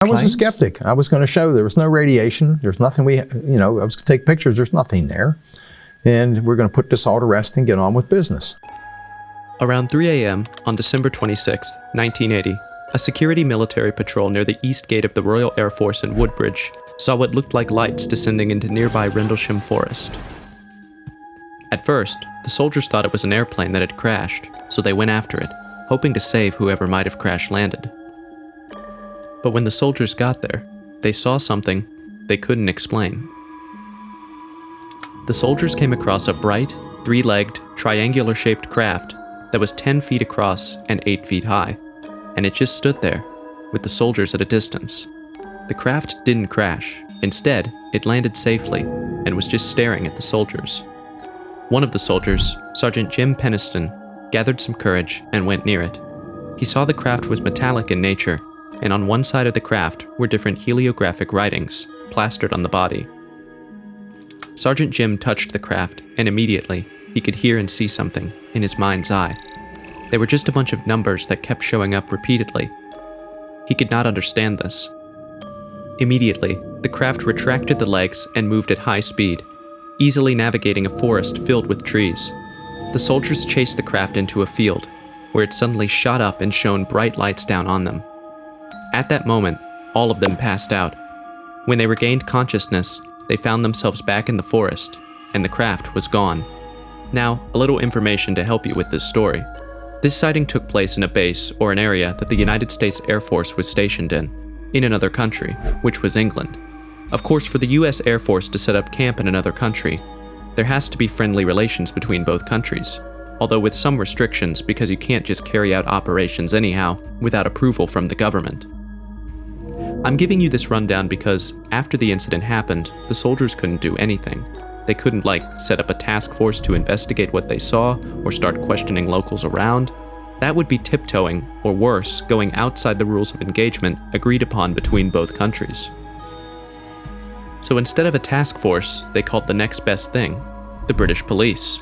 I was a skeptic. I was going to show there was no radiation. There's nothing I was going to take pictures. There's nothing there. And we're going to put this all to rest and get on with business. Around 3 a.m. on December 26, 1980, a security military patrol near the east gate of the Royal Air Force in Woodbridge saw what looked like lights descending into nearby Rendlesham Forest. At first, the soldiers thought it was an airplane that had crashed, so they went after it, hoping to save whoever might have crash-landed. But when the soldiers got there, they saw something they couldn't explain. The soldiers came across a bright, three-legged, triangular-shaped craft that was 10 feet across and 8 feet high, and it just stood there, with the soldiers at a distance. The craft didn't crash. Instead, it landed safely and was just staring at the soldiers. One of the soldiers, Sergeant Jim Peniston, gathered some courage and went near it. He saw the craft was metallic in nature, and on one side of the craft were different heliographic writings, plastered on the body. Sergeant Jim touched the craft, and immediately, he could hear and see something in his mind's eye. They were just a bunch of numbers that kept showing up repeatedly. He could not understand this. Immediately, the craft retracted the legs and moved at high speed, easily navigating a forest filled with trees. The soldiers chased the craft into a field, where it suddenly shot up and shone bright lights down on them. At that moment, all of them passed out. When they regained consciousness, they found themselves back in the forest, and the craft was gone. Now, a little information to help you with this story. This sighting took place in a base or an area that the United States Air Force was stationed in another country, which was England. Of course, for the US Air Force to set up camp in another country, there has to be friendly relations between both countries, although with some restrictions because you can't just carry out operations anyhow without approval from the government. I'm giving you this rundown because after the incident happened, the soldiers couldn't do anything. They couldn't, set up a task force to investigate what they saw or start questioning locals around. That would be tiptoeing, or worse, going outside the rules of engagement agreed upon between both countries. So instead of a task force, they called the next best thing, the British police.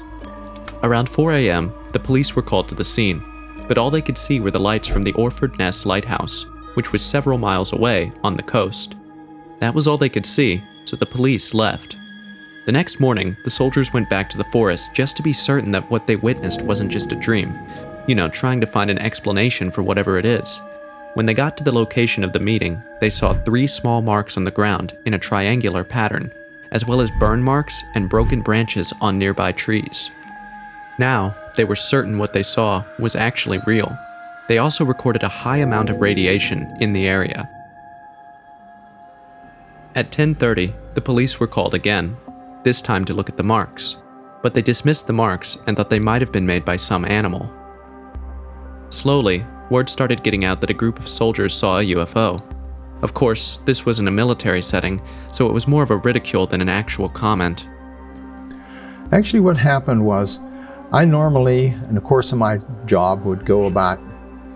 Around 4 a.m., the police were called to the scene, but all they could see were the lights from the Orford Ness Lighthouse, which was several miles away on the coast. That was all they could see, so the police left. The next morning, the soldiers went back to the forest just to be certain that what they witnessed wasn't just a dream, trying to find an explanation for whatever it is. When they got to the location of the meeting, they saw 3 small marks on the ground in a triangular pattern, as well as burn marks and broken branches on nearby trees. Now, they were certain what they saw was actually real. They also recorded a high amount of radiation in the area. At 10:30, the police were called again, this time to look at the marks, but they dismissed the marks and thought they might have been made by some animal. Slowly, word started getting out that a group of soldiers saw a UFO. Of course, this was in a military setting, so it was more of a ridicule than an actual comment. Actually, what happened was, I normally, in the course of my job, would go about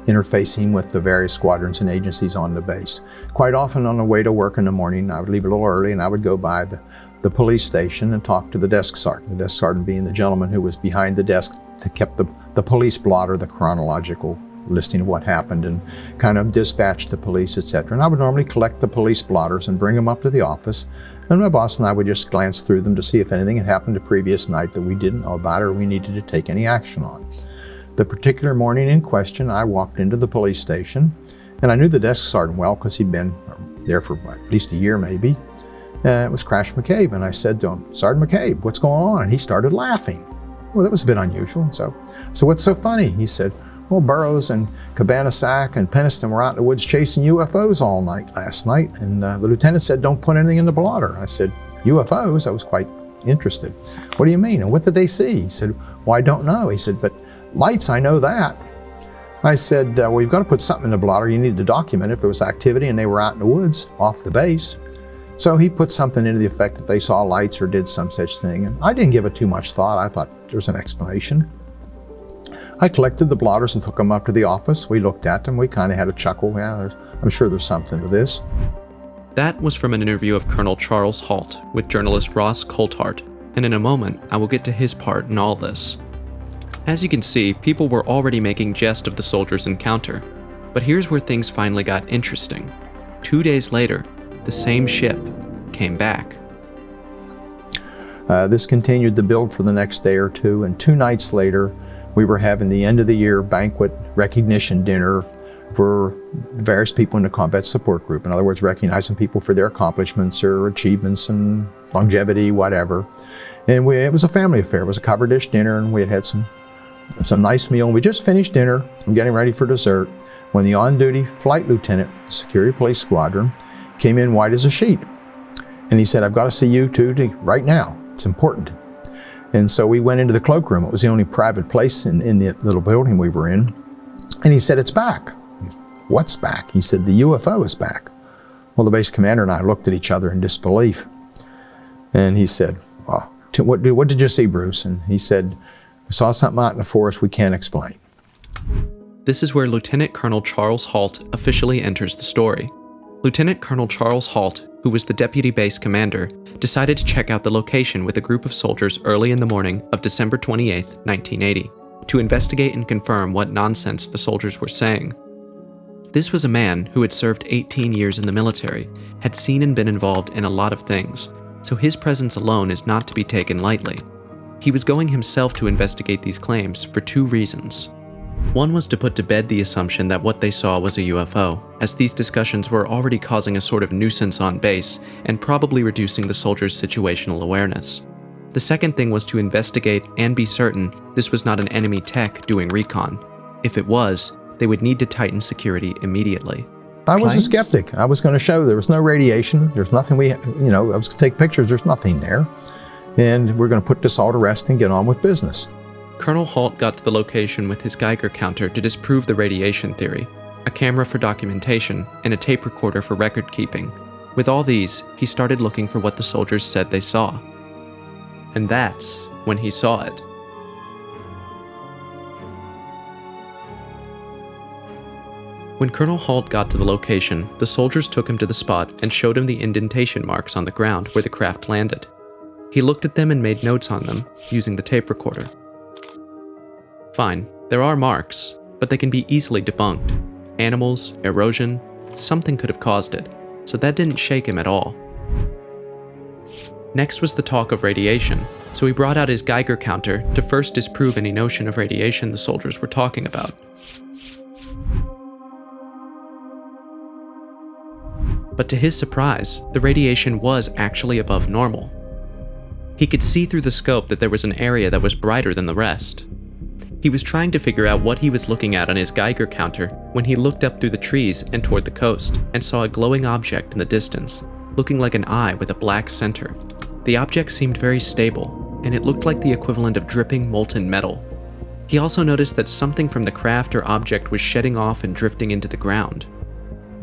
interfacing with the various squadrons and agencies on the base. Quite often on the way to work in the morning, I would leave a little early and I would go by the police station and talk to the desk sergeant. The desk sergeant being the gentleman who was behind the desk that kept the police blotter, the chronological listing of what happened, and kind of dispatch the police, etc. And I would normally collect the police blotters and bring them up to the office, and my boss and I would just glance through them to see if anything had happened the previous night that we didn't know about or we needed to take any action on. The particular morning in question, I walked into the police station, and I knew the desk sergeant well because he'd been there for at least a year maybe. It was Crash McCabe, and I said to him, "Sergeant McCabe, what's going on?" And he started laughing. Well, that was a bit unusual. So what's so funny? He said, "Well, Burroughs and Cabana-Sack and Peniston were out in the woods chasing UFOs all night last night, and the lieutenant said, don't put anything in the blotter." I said, "UFOs?" I was quite interested. "What do you mean? And what did they see?" He said, "Well, I don't know." He said, "But lights, I know that." I said, "Well, you've got to put something in the blotter. You need to document if there was activity and they were out in the woods off the base." So he put something into the effect that they saw lights or did some such thing. And I didn't give it too much thought. I thought there's an explanation. I collected the blotters and took them up to the office. We looked at them. We kind of had a chuckle. Yeah, I'm sure there's something to this. That was from an interview of Colonel Charles Halt with journalist Ross Coulthart, and in a moment, I will get to his part in all this. As you can see, people were already making jest of the soldiers' encounter, but here's where things finally got interesting. 2 days later, the same ship came back. This continued the build for the next day or two, and 2 nights later, we were having the end of the year banquet recognition dinner for various people in the combat support group. In other words, recognizing people for their accomplishments or achievements and longevity, whatever. And it was a family affair. It was a cover dish dinner, and we had some nice meal. We just finished dinner. I'm getting ready for dessert when the on-duty flight lieutenant, Security Police Squadron, came in white as a sheet. And he said, "I've got to see you two right now. It's important." And so we went into the cloakroom. It was the only private place in the little building we were in. And he said, "It's back." "What's back?" He said, "The UFO is back." Well, the base commander and I looked at each other in disbelief. And he said, "Oh, what did you see, Bruce?" And he said, "I saw something out in the forest we can't explain." This is where Lieutenant Colonel Charles Halt officially enters the story. Lieutenant Colonel Charles Halt, who was the deputy base commander, decided to check out the location with a group of soldiers early in the morning of December 28, 1980, to investigate and confirm what nonsense the soldiers were saying. This was a man who had served 18 years in the military, had seen and been involved in a lot of things, so his presence alone is not to be taken lightly. He was going himself to investigate these claims for 2 reasons. One was to put to bed the assumption that what they saw was a UFO, as these discussions were already causing a sort of nuisance on base and probably reducing the soldiers' situational awareness. The second thing was to investigate and be certain this was not an enemy tech doing recon. If it was, they would need to tighten security immediately. I was a skeptic. I was going to show there was no radiation. There's nothing I was going to take pictures. There's nothing there. And we're going to put this all to rest and get on with business. Colonel Halt got to the location with his Geiger counter to disprove the radiation theory, a camera for documentation, and a tape recorder for record keeping. With all these, he started looking for what the soldiers said they saw. And that's when he saw it. When Colonel Halt got to the location, the soldiers took him to the spot and showed him the indentation marks on the ground where the craft landed. He looked at them and made notes on them, using the tape recorder. Fine, there are marks, but they can be easily debunked. Animals, erosion, something could have caused it, so that didn't shake him at all. Next was the talk of radiation, so he brought out his Geiger counter to first disprove any notion of radiation the soldiers were talking about. But to his surprise, the radiation was actually above normal. He could see through the scope that there was an area that was brighter than the rest. He was trying to figure out what he was looking at on his Geiger counter when he looked up through the trees and toward the coast and saw a glowing object in the distance, looking like an eye with a black center. The object seemed very stable, and it looked like the equivalent of dripping molten metal. He also noticed that something from the craft or object was shedding off and drifting into the ground.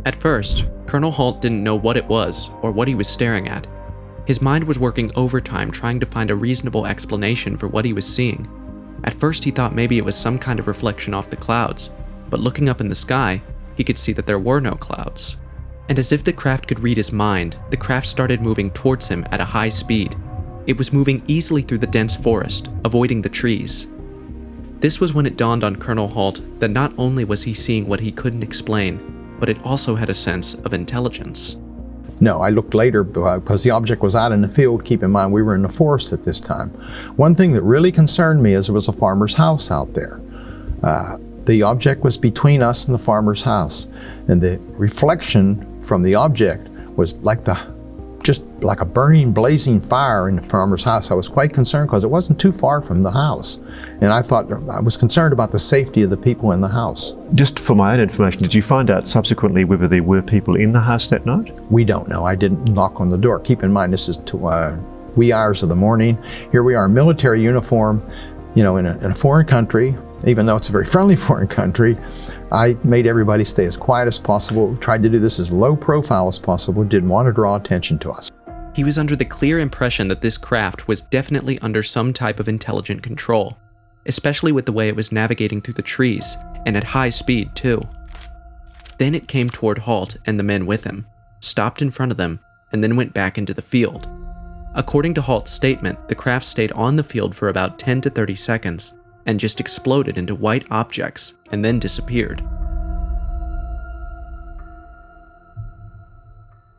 At first, Colonel Halt didn't know what it was or what he was staring at. His mind was working overtime trying to find a reasonable explanation for what he was seeing. At first he thought maybe it was some kind of reflection off the clouds, but looking up in the sky, he could see that there were no clouds. And as if the craft could read his mind, the craft started moving towards him at a high speed. It was moving easily through the dense forest, avoiding the trees. This was when it dawned on Colonel Halt that not only was he seeing what he couldn't explain, but it also had a sense of intelligence. No, I looked later because the object was out in the field. Keep in mind, we were in the forest at this time. One thing that really concerned me is there was a farmer's house out there. The object was between us and the farmer's house, and the reflection from the object was just like a burning, blazing fire in the farmer's house. I was quite concerned because it wasn't too far from the house, and I was concerned about the safety of the people in the house. Just for my own information, did you find out subsequently whether there were people in the house that night? We don't know. I didn't knock on the door. Keep in mind, this is wee hours of the morning. Here we are in military uniform, in a foreign country. Even though it's a very friendly foreign country, I made everybody stay as quiet as possible, tried to do this as low profile as possible, didn't want to draw attention to us. He was under the clear impression that this craft was definitely under some type of intelligent control, especially with the way it was navigating through the trees, and at high speed too. Then it came toward Halt and the men with him, stopped in front of them, and then went back into the field. According to Halt's statement, the craft stayed on the field for about 10 to 30 seconds, and just exploded into white objects and then disappeared.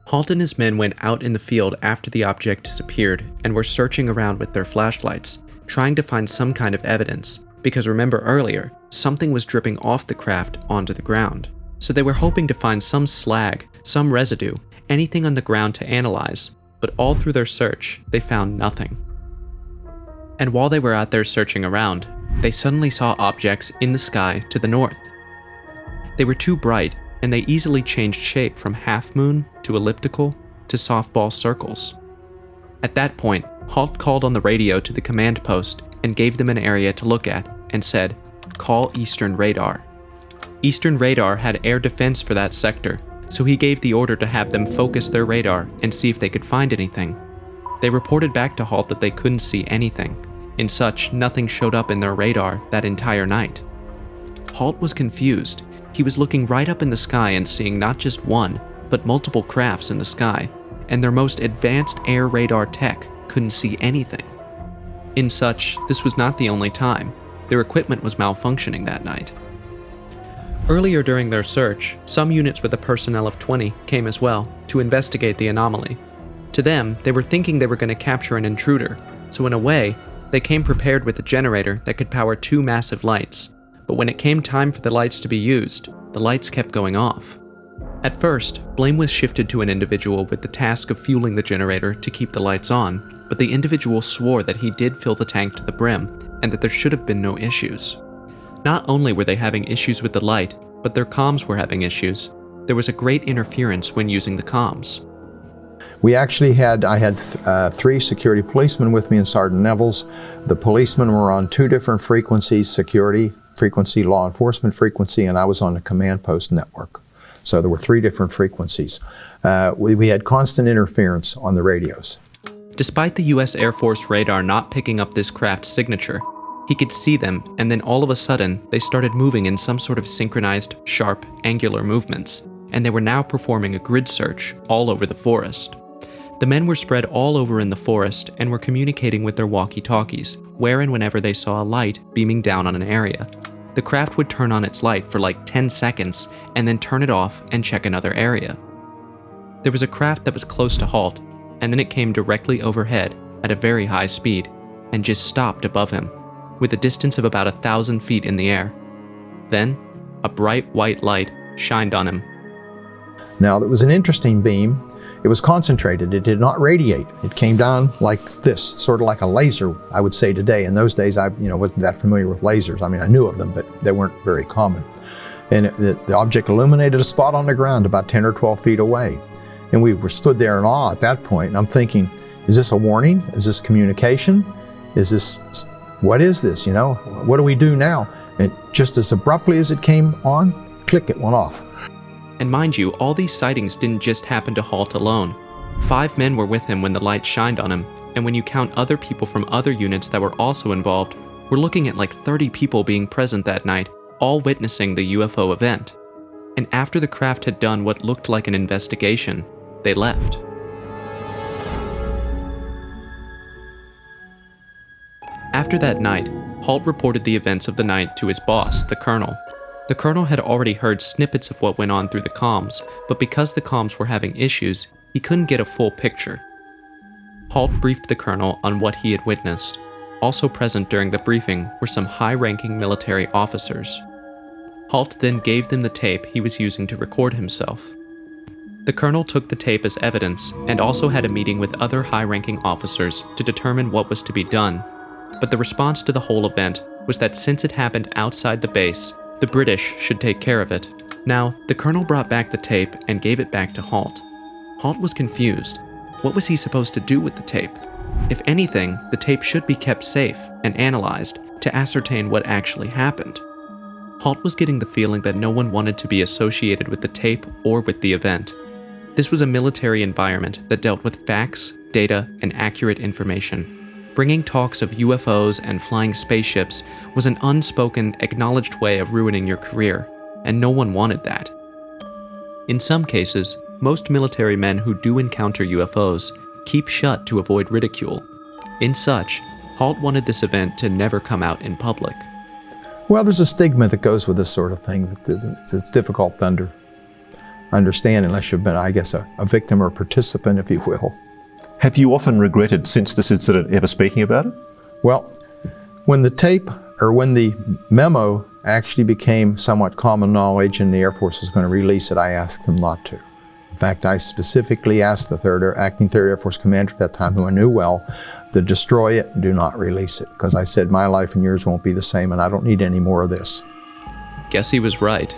Halt and his men went out in the field after the object disappeared and were searching around with their flashlights, trying to find some kind of evidence, because remember earlier, something was dripping off the craft onto the ground. So they were hoping to find some slag, some residue, anything on the ground to analyze, but all through their search, they found nothing. And while they were out there searching around, they suddenly saw objects in the sky to the north. They were too bright, and they easily changed shape from half-moon to elliptical to softball circles. At that point, Halt called on the radio to the command post and gave them an area to look at and said, "Call Eastern Radar." Eastern Radar had air defense for that sector, so he gave the order to have them focus their radar and see if they could find anything. They reported back to Halt that they couldn't see anything. In such, nothing showed up in their radar that entire night. Halt was confused. He was looking right up in the sky and seeing not just one, but multiple crafts in the sky, and their most advanced air radar tech couldn't see anything. In such, this was not the only time. Their equipment was malfunctioning that night. Earlier during their search, some units with a personnel of 20 came as well to investigate the anomaly. To them, they were thinking they were going to capture an intruder, so in a way, they came prepared with a generator that could power 2 massive lights. But when it came time for the lights to be used, the lights kept going off. At first, blame was shifted to an individual with the task of fueling the generator to keep the lights on, but the individual swore that he did fill the tank to the brim, and that there should have been no issues. Not only were they having issues with the light, but their comms were having issues. There was a great interference when using the comms. I had 3 security policemen with me in Sergeant Neville's. The policemen were on 2 different frequencies, security frequency, law enforcement frequency, and I was on the command post network. So there were 3 different frequencies. We had constant interference on the radios. Despite the US Air Force radar not picking up this craft's signature, he could see them, and then all of a sudden, they started moving in some sort of synchronized, sharp, angular movements, and they were now performing a grid search all over the forest. The men were spread all over in the forest and were communicating with their walkie-talkies, where and whenever they saw a light beaming down on an area. The craft would turn on its light for like 10 seconds, and then turn it off and check another area. There was a craft that was close to Halt, and then it came directly overhead at a very high speed, and just stopped above him, with a distance of about 1,000 feet in the air. Then, a bright white light shined on him. Now, it was an interesting beam. It was concentrated. It did not radiate. It came down like this, sort of like a laser, I would say today. In those days, I wasn't that familiar with lasers. I mean, I knew of them, but they weren't very common. And the object illuminated a spot on the ground about 10 or 12 feet away. And we were stood there in awe at that point. And I'm thinking, is this a warning? Is this communication? What is this, What do we do now? And just as abruptly as it came on, click, it went off. And mind you, all these sightings didn't just happen to Halt alone. 5 men were with him when the light shined on him, and when you count other people from other units that were also involved, we're looking at like 30 people being present that night, all witnessing the UFO event. And after the craft had done what looked like an investigation, they left. After that night, Halt reported the events of the night to his boss, the colonel. The colonel had already heard snippets of what went on through the comms, but because the comms were having issues, he couldn't get a full picture. Halt briefed the colonel on what he had witnessed. Also present during the briefing were some high-ranking military officers. Halt then gave them the tape he was using to record himself. The colonel took the tape as evidence and also had a meeting with other high-ranking officers to determine what was to be done, but the response to the whole event was that since it happened outside the base, the British should take care of it. Now, the colonel brought back the tape and gave it back to Halt. Halt was confused. What was he supposed to do with the tape? If anything, the tape should be kept safe and analyzed to ascertain what actually happened. Halt was getting the feeling that no one wanted to be associated with the tape or with the event. This was a military environment that dealt with facts, data, and accurate information. Bringing talks of UFOs and flying spaceships was an unspoken, acknowledged way of ruining your career, and no one wanted that. In some cases, most military men who do encounter UFOs keep shut to avoid ridicule. In such, Halt wanted this event to never come out in public. Well, there's a stigma that goes with this sort of thing. It's difficult to understand unless you've been, I guess, a victim or participant, if you will. Have you often regretted since this incident ever speaking about it? Well, when the memo actually became somewhat common knowledge and the Air Force was going to release it, I asked them not to. In fact, I specifically asked the acting 3rd Air Force commander at that time, who I knew well, to destroy it and do not release it. Because I said, my life and yours won't be the same, and I don't need any more of this. Guess he was right.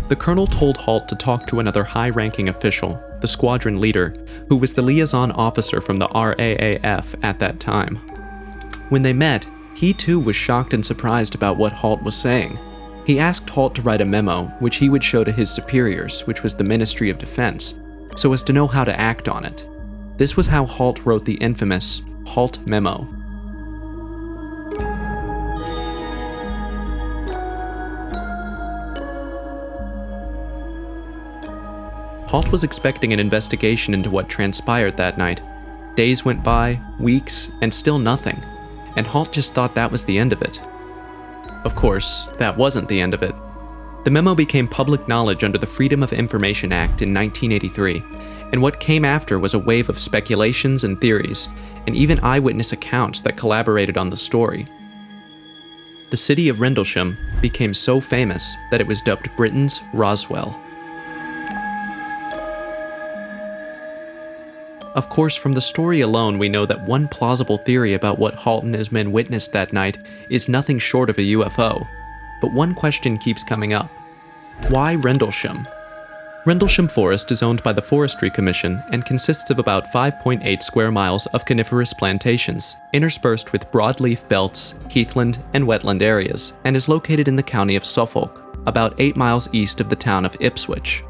The colonel told Halt to talk to another high-ranking official, the squadron leader, who was the liaison officer from the RAAF at that time. When they met, he too was shocked and surprised about what Halt was saying. He asked Halt to write a memo, which he would show to his superiors, which was the Ministry of Defense, so as to know how to act on it. This was how Halt wrote the infamous Halt Memo. Halt was expecting an investigation into what transpired that night. Days went by, weeks, and still nothing, and Halt just thought that was the end of it. Of course, that wasn't the end of it. The memo became public knowledge under the Freedom of Information Act in 1983, and what came after was a wave of speculations and theories, and even eyewitness accounts that collaborated on the story. The city of Rendlesham became so famous that it was dubbed Britain's Roswell. Of course, from the story alone, we know that one plausible theory about what Halt and his men witnessed that night is nothing short of a UFO. But one question keeps coming up. Why Rendlesham? Rendlesham Forest is owned by the Forestry Commission and consists of about 5.8 square miles of coniferous plantations, interspersed with broadleaf belts, heathland, and wetland areas, and is located in the county of Suffolk, about 8 miles east of the town of Ipswich.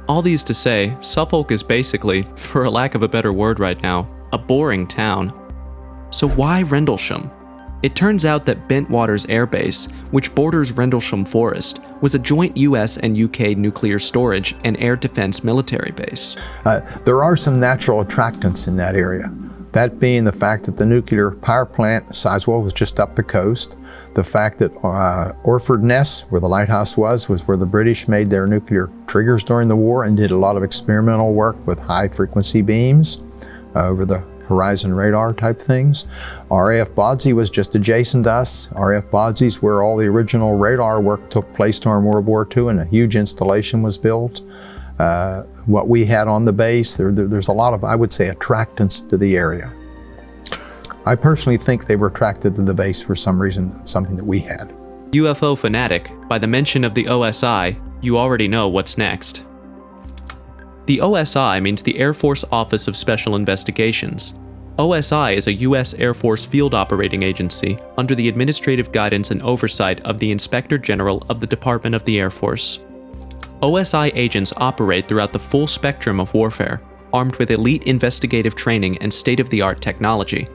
All these to say, Suffolk is basically, for a lack of a better word right now, a boring town. So why Rendlesham? It turns out that Bentwaters Air Base, which borders Rendlesham Forest, was a joint US and UK nuclear storage and air defense military base. There are some natural attractants in that area. That being the fact that the nuclear power plant, Sizewell, was just up the coast. The fact that Orford Ness, where the lighthouse was where the British made their nuclear triggers during the war and did a lot of experimental work with high frequency beams over the horizon radar type things. RAF Bodsey was just adjacent to us. RAF Bodsey's where all the original radar work took place during World War II and a huge installation was built. What we had on the base, there's a lot of, I would say, attractants to the area. I personally think they were attracted to the base for some reason, something that we had. UFO fanatic, by the mention of the OSI, you already know what's next. The OSI means the Air Force Office of Special Investigations. OSI is a U.S. Air Force field operating agency under the administrative guidance and oversight of the Inspector General of the Department of the Air Force. OSI agents operate throughout the full spectrum of warfare, armed with elite investigative training and state-of-the-art technology.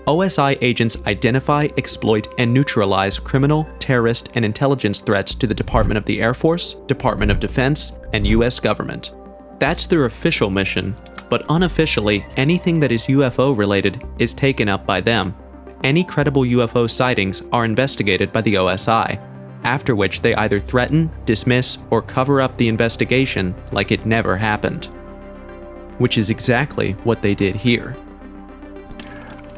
OSI agents identify, exploit, and neutralize criminal, terrorist, and intelligence threats to the Department of the Air Force, Department of Defense, and U.S. government. That's their official mission, but unofficially, anything that is UFO-related is taken up by them. Any credible UFO sightings are investigated by the OSI, after which they either threaten, dismiss, or cover up the investigation like it never happened. Which is exactly what they did here.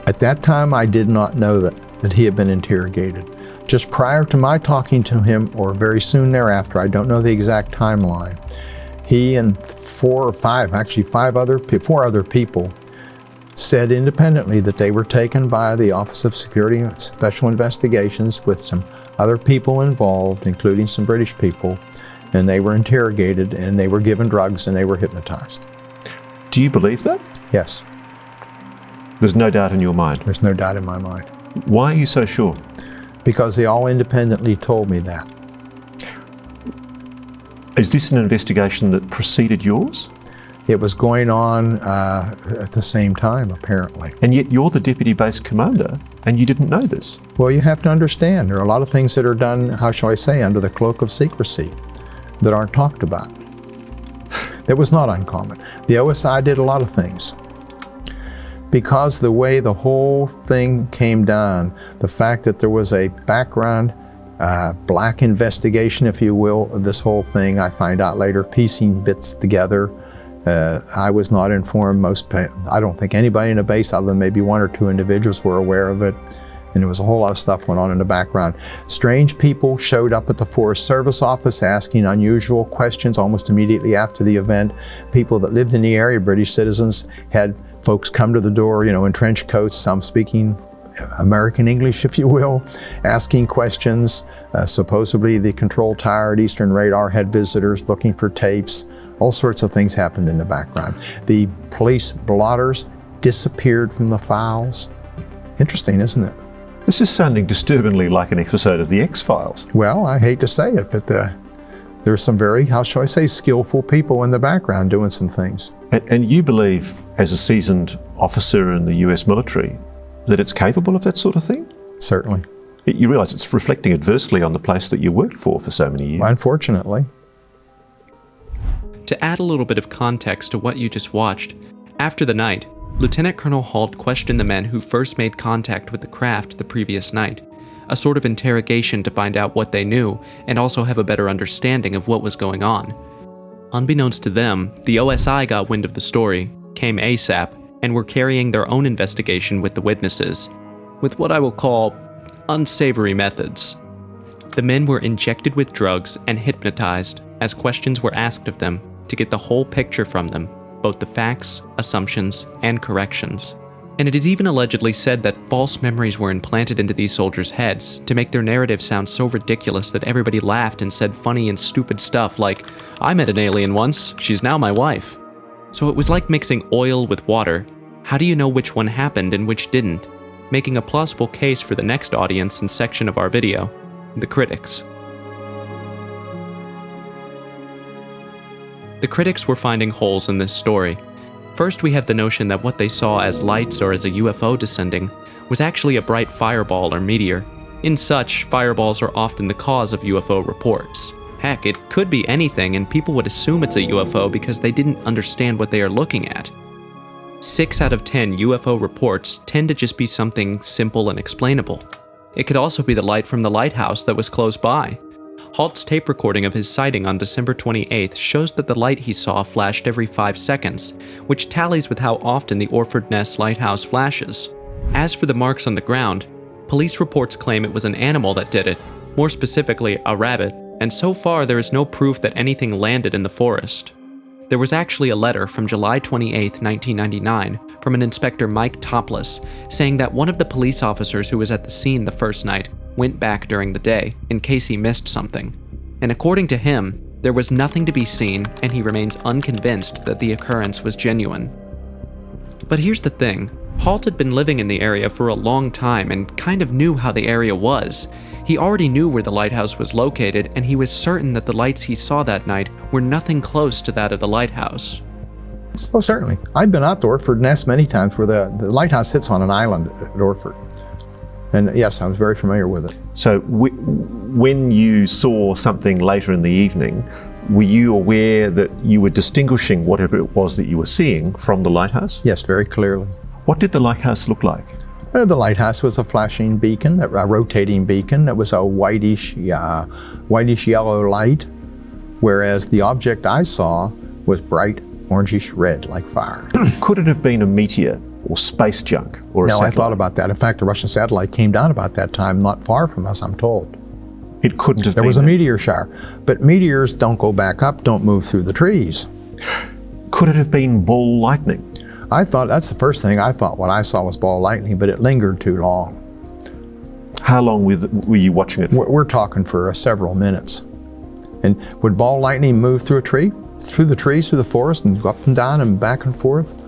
At that time, I did not know that he had been interrogated. Just prior to my talking to him, or very soon thereafter, I don't know the exact timeline, he and four other people said independently that they were taken by the Office of Security and Special Investigations with some other people involved, including some British people, and they were interrogated and they were given drugs and they were hypnotized. Do you believe that? Yes. There's no doubt in your mind? There's no doubt in my mind. Why are you so sure? Because they all independently told me that. Is this an investigation that preceded yours? It was going on at the same time, apparently. And yet you're the deputy base commander, and you didn't know this. Well, you have to understand, there are a lot of things that are done, how shall I say, under the cloak of secrecy that aren't talked about. It was not uncommon. The OSI did a lot of things. Because the way the whole thing came down, the fact that there was a background black investigation, if you will, of this whole thing. I find out later, piecing bits together. I was not informed. I don't think anybody in the base, other than maybe one or two individuals, were aware of it. And there was a whole lot of stuff went on in the background. Strange people showed up at the Forest Service office asking unusual questions almost immediately after the event. People that lived in the area, British citizens, had folks come to the door, in trench coats, some speaking American English, if you will, asking questions. Supposedly the control tower at Eastern Radar had visitors looking for tapes. All sorts of things happened in the background. The police blotters disappeared from the files. Interesting, isn't it? This is sounding disturbingly like an episode of The X-Files. Well, I hate to say it, but there's some very, how shall I say, skillful people in the background doing some things. And you believe, as a seasoned officer in the US military, that it's capable of that sort of thing? Certainly. You realise it's reflecting adversely on the place that you worked for so many years. Unfortunately. To add a little bit of context to what you just watched, after the night, Lieutenant Colonel Halt questioned the men who first made contact with the craft the previous night, a sort of interrogation to find out what they knew and also have a better understanding of what was going on. Unbeknownst to them, the OSI got wind of the story, came ASAP, and were carrying their own investigation with the witnesses, with what I will call unsavory methods. The men were injected with drugs and hypnotized as questions were asked of them to get the whole picture from them, both the facts, assumptions, and corrections. And it is even allegedly said that false memories were implanted into these soldiers' heads to make their narrative sound so ridiculous that everybody laughed and said funny and stupid stuff like, "I met an alien once, she's now my wife." So it was like mixing oil with water. How do you know which one happened and which didn't? Making a plausible case for the next audience and section of our video, the critics. The critics were finding holes in this story. First, we have the notion that what they saw as lights or as a UFO descending was actually a bright fireball or meteor. In such, fireballs are often the cause of UFO reports. Heck, it could be anything and people would assume it's a UFO because they didn't understand what they are looking at. 6 out of 10 UFO reports tend to just be something simple and explainable. It could also be the light from the lighthouse that was close by. Halt's tape recording of his sighting on December 28th shows that the light he saw flashed every 5 seconds, which tallies with how often the Orford Ness lighthouse flashes. As for the marks on the ground, police reports claim it was an animal that did it, more specifically a rabbit, and so far there is no proof that anything landed in the forest. There was actually a letter from July 28, 1999, from an Inspector Mike Topless, saying that one of the police officers who was at the scene the first night went back during the day, in case he missed something. And according to him, there was nothing to be seen, and he remains unconvinced that the occurrence was genuine. But here's the thing, Halt had been living in the area for a long time and kind of knew how the area was. He already knew where the lighthouse was located, and he was certain that the lights he saw that night were nothing close to that of the lighthouse. Oh, certainly. I've been out to Orford Ness many times where the lighthouse sits on an island at Orford. And yes, I was very familiar with it. So when you saw something later in the evening, were you aware that you were distinguishing whatever it was that you were seeing from the lighthouse? Yes, very clearly. What did the lighthouse look like? The lighthouse was a flashing beacon, a rotating beacon. It was a whitish yellow light, whereas the object I saw was bright orangish red, like fire. Could it have been a meteor or space junk or a No, satellite? I thought about that. In fact, a Russian satellite came down about that time, not far from us, I'm told. It couldn't have been. There was a meteor shower, but meteors don't go back up, don't move through the trees. Could it have been ball lightning? I thought, that's the first thing I thought, what I saw was ball lightning, but it lingered too long. How long were you watching it for? We're talking for several minutes. And would ball lightning move through a tree? Through the trees, through the forest, and go up and down and back and forth?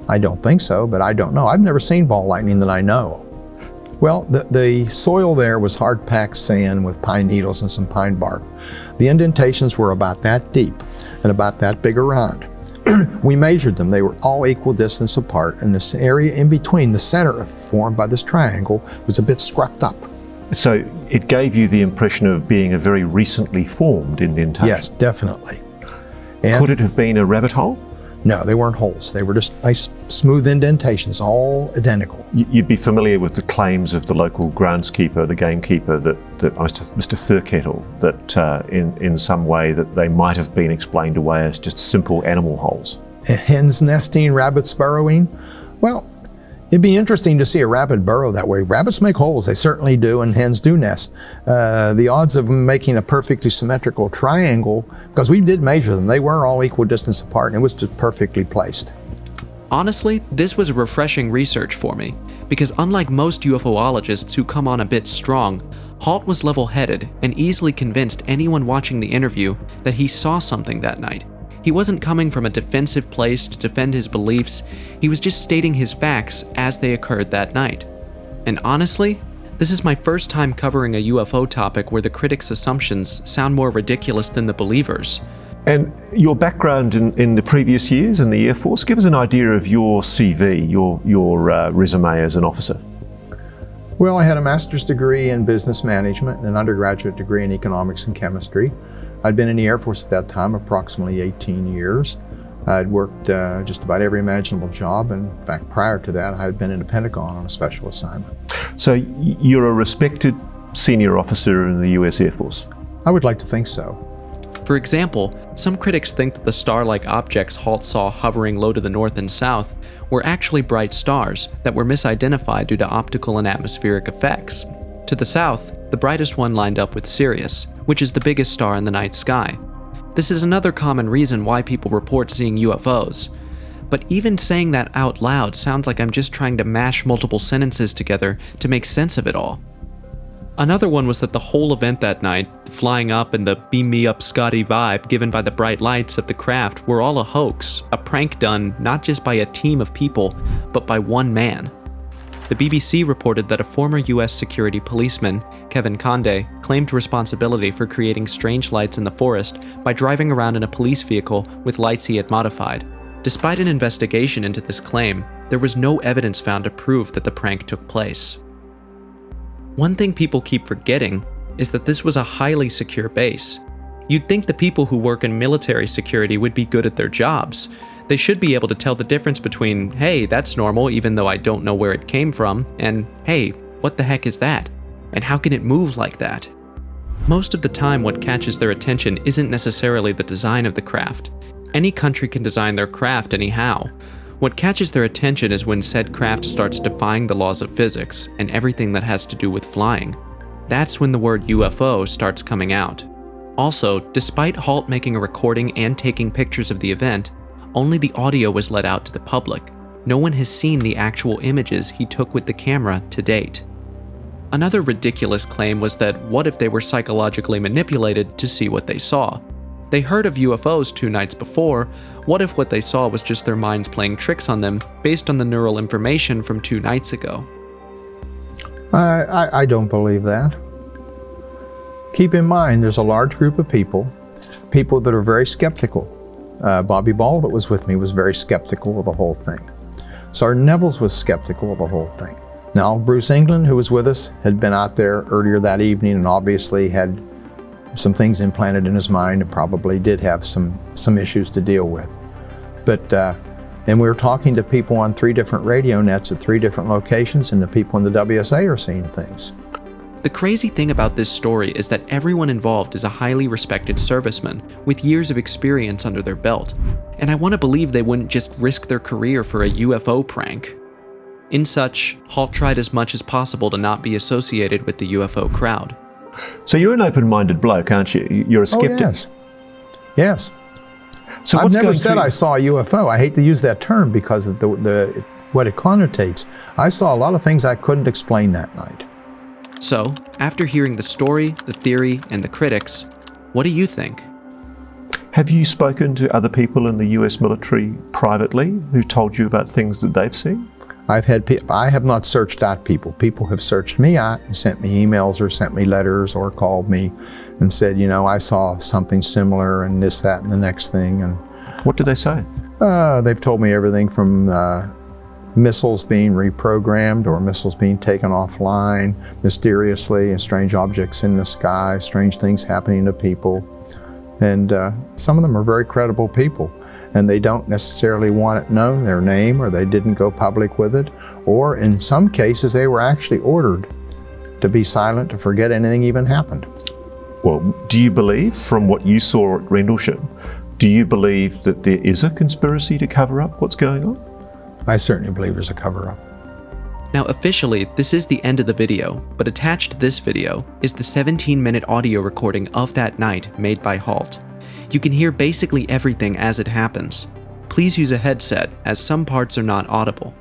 I don't think so, but I don't know. I've never seen ball lightning that I know. Well, the soil there was hard-packed sand with pine needles and some pine bark. The indentations were about that deep and about that big around. We measured them. They were all equal distance apart, and this area in between, the center formed by this triangle, was a bit scruffed up. So it gave you the impression of being a very recently formed indentation? Yes, definitely. And could it have been a rabbit hole? No, they weren't holes. They were just nice, smooth indentations, all identical. You'd be familiar with the claims of the local groundskeeper, the gamekeeper, that Mr. Thurkettle, that in some way that they might have been explained away as just simple animal holes. Hens nesting, rabbits burrowing. Well, it'd be interesting to see a rabbit burrow that way. Rabbits make holes, they certainly do, and hens do nest. The odds of them making a perfectly symmetrical triangle, because we did measure them, they were all equal distance apart, and it was just perfectly placed. Honestly, this was refreshing research for me, because unlike most UFOologists who come on a bit strong, Halt was level-headed and easily convinced anyone watching the interview that he saw something that night. He wasn't coming from a defensive place to defend his beliefs, he was just stating his facts as they occurred that night. And honestly, this is my first time covering a UFO topic where the critics' assumptions sound more ridiculous than the believers. And your background in the previous years in the Air Force, give us an idea of your CV, your resume as an officer. Well, I had a master's degree in business management and an undergraduate degree in economics and chemistry. I'd been in the Air Force at that time approximately 18 years. I'd worked just about every imaginable job, and in fact, prior to that, I had been in the Pentagon on a special assignment. So you're a respected senior officer in the US Air Force? I would like to think so. For example, some critics think that the star-like objects Halt saw hovering low to the north and south were actually bright stars that were misidentified due to optical and atmospheric effects. To the south, the brightest one lined up with Sirius, which is the biggest star in the night sky. This is another common reason why people report seeing UFOs. But even saying that out loud sounds like I'm just trying to mash multiple sentences together to make sense of it all. Another one was that the whole event that night, the flying up and the beam me up Scotty vibe given by the bright lights of the craft, were all a hoax, a prank done not just by a team of people, but by one man. The BBC reported that a former US security policeman, Kevin Conde, claimed responsibility for creating strange lights in the forest by driving around in a police vehicle with lights he had modified. Despite an investigation into this claim, there was no evidence found to prove that the prank took place. One thing people keep forgetting is that this was a highly secure base. You'd think the people who work in military security would be good at their jobs. They should be able to tell the difference between, hey, that's normal even though I don't know where it came from, and hey, what the heck is that? And how can it move like that? Most of the time, what catches their attention isn't necessarily the design of the craft. Any country can design their craft anyhow. What catches their attention is when said craft starts defying the laws of physics and everything that has to do with flying. That's when the word UFO starts coming out. Also, despite Halt making a recording and taking pictures of the event, only the audio was let out to the public. No one has seen the actual images he took with the camera to date. Another ridiculous claim was that what if they were psychologically manipulated to see what they saw? They heard of UFOs 2 nights before. What if what they saw was just their minds playing tricks on them based on the neural information from 2 nights ago? I don't believe that. Keep in mind, there's a large group of people that are very skeptical. Bobby Ball, that was with me, was very skeptical of the whole thing. Sergeant Nevels was skeptical of the whole thing. Now, Bruce England, who was with us, had been out there earlier that evening and obviously had some things implanted in his mind and probably did have some issues to deal with. But, and we were talking to people on 3 different radio nets at 3 different locations, and the people in the WSA are seeing things. The crazy thing about this story is that everyone involved is a highly respected serviceman with years of experience under their belt, and I want to believe they wouldn't just risk their career for a UFO prank. In such, Halt tried as much as possible to not be associated with the UFO crowd. So you're an open-minded bloke, aren't you? You're a skeptic. Oh, yes. Yes. So I've never said I saw a UFO. I hate to use that term because of what it connotates. I saw a lot of things I couldn't explain that night. So, after hearing the story, the theory, and the critics, what do you think? Have you spoken to other people in the US military privately who told you about things that they've seen? I have not searched out people. People have searched me out and sent me emails or sent me letters or called me and said, you know, I saw something similar and this, that, and the next thing. And what did they say? They've told me everything from missiles being reprogrammed or missiles being taken offline mysteriously, and strange objects in the sky, strange things happening to people. And some of them are very credible people, and they don't necessarily want it known, their name, or they didn't go public with it. Or in some cases, they were actually ordered to be silent, to forget anything even happened. Well, do you believe, from what you saw at Rendlesham, do you believe that there is a conspiracy to cover up what's going on? I certainly believe there's a cover-up. Now, officially, this is the end of the video, but attached to this video is the 17-minute audio recording of that night made by Halt. You can hear basically everything as it happens. Please use a headset, as some parts are not audible.